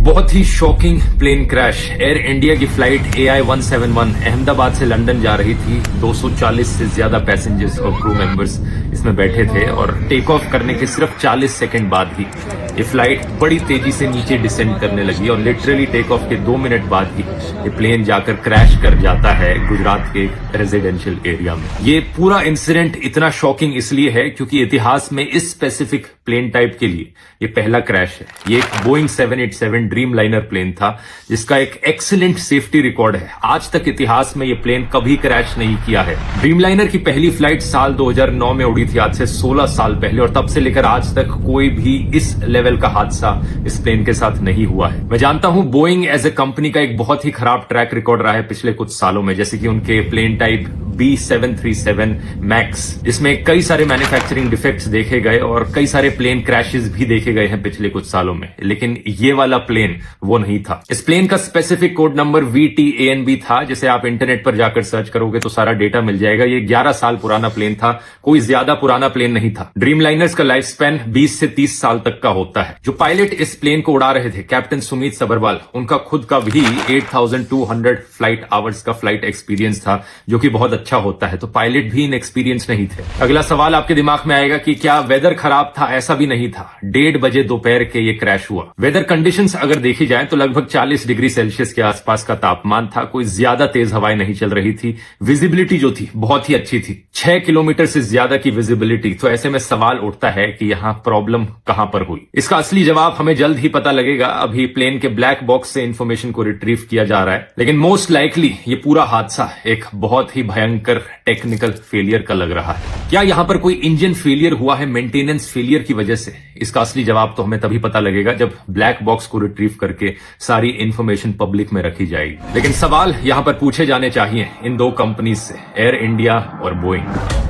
बहुत ही shocking plane crash. Air India की फ्लाइट AI-171 अहमदाबाद से लंदन जा रही थी। 240 से ज्यादा पैसेंजर्स और क्रू मेंबर्स इसमें बैठे थे और टेक ऑफ करने के सिर्फ 40 सेकंड बाद ही ये फ्लाइट बड़ी तेजी से नीचे डिसेंड करने लगी और लिटरली टेक ऑफ के 2 मिनट बाद ही ये प्लेन जाकर क्रैश कर जाता है गुजरात के रेजिडेंशियल एरिया में। ये पूरा इंसिडेंट इतना शॉकिंग इसलिए है क्योंकि इतिहास में इस स्पेसिफिक प्लेन टाइप के लिए ये पहला क्रैश है। ये एक बोइंग 787 ड्रीम लाइनर प्लेन था जिसका एक एक्सीलेंट सेफ्टी रिकॉर्ड है। आज तक इतिहास में ये प्लेन कभी क्रैश नहीं किया है। ड्रीम लाइनर की पहली फ्लाइट साल 2009 में उड़ी थी, आज से 16 साल पहले, और तब से लेकर आज तक कोई भी इस लेवल का हादसा इस प्लेन के साथ नहीं हुआ है। मैं जानता हूं बोइंग एज ए कंपनी का एक बहुत ही खराब ट्रैक रिकॉर्ड रहा है पिछले कुछ सालों में, जैसे कि उनके प्लेन टाइप B737 मैक्स, इसमें कई सारे मैन्युफैक्चरिंग डिफेक्ट्स देखे गए और कई सारे प्लेन क्रैशेस भी देखे गए हैं पिछले कुछ सालों में, लेकिन ये वाला प्लेन वो नहीं था। इस प्लेन का स्पेसिफिक कोड नंबर VTANB था, जिसे आप इंटरनेट पर जाकर सर्च करोगे तो सारा डेटा मिल जाएगा। ये 11 साल पुराना प्लेन था, कोई ज्यादा पुराना प्लेन नहीं था। ड्रीम लाइनर्स का लाइफ स्पैन 20 से 30 साल तक का होता है। जो पायलट इस प्लेन को उड़ा रहे थे, कैप्टन सुमित सबरवाल, उनका खुद का भी 8200 फ्लाइट आवर्स का फ्लाइट एक्सपीरियंस था, जो कि बहुत अच्छा होता है, तो पायलट भी इनएक्सपीरियंस नहीं थे। अगला सवाल आपके दिमाग में आएगा कि क्या वेदर खराब था? ऐसा भी नहीं था। 1:30 बजे दोपहर के ये क्रैश हुआ। वेदर कंडीशंस अगर देखी जाए तो लगभग 40 डिग्री सेल्सियस के आसपास का तापमान था। कोई ज्यादा तेज हवाएं नहीं चल रही थी। विजिबिलिटी जो थी बहुत ही अच्छी थी, 6 किलोमीटर से ज्यादा की विजिबिलिटी। तो ऐसे में सवाल उठता है कि यहां प्रॉब्लम कहां पर हुई। इसका असली जवाब हमें जल्द ही पता लगेगा। अभी प्लेन के ब्लैक बॉक्स से इंफॉर्मेशन को रिट्रीव किया जा रहा है, लेकिन मोस्ट लाइकली ये पूरा हादसा एक बहुत ही भयंकर टेक्निकल फेलियर का लग रहा है। क्या यहां पर कोई इंजन फेलियर हुआ है मेंटेनेंस फेलियर की वजह से? इसका असली जवाब तो हमें तभी पता लगेगा जब ब्लैक बॉक्स को रिट्रीव करके सारी इंफॉर्मेशन पब्लिक में रखी जाएगी। लेकिन सवाल यहां पर पूछे जाने चाहिए इन दो कंपनीज से, एयर इंडिया और बोइंग।